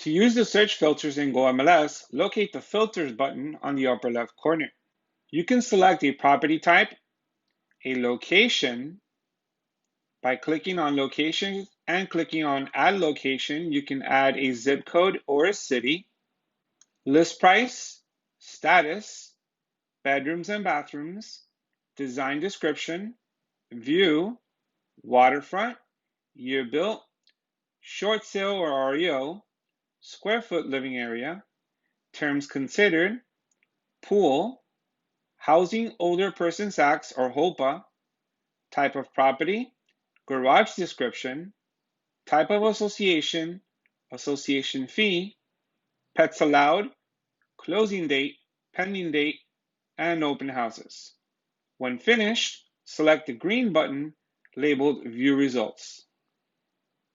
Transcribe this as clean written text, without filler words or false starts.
To use the search filters in Go MLS, locate the Filters button on the upper left corner. You can select a property type, a location. By clicking on Location and clicking on Add Location, you can add a zip code or a city, list price, status, bedrooms and bathrooms, design description, view, waterfront, year built, short sale or REO, square foot living area, terms considered, pool, housing older persons acts or HOPA, type of property, garage description, type of association, association fee, pets allowed, closing date, pending date, and open houses. When finished, select the green button labeled View Results.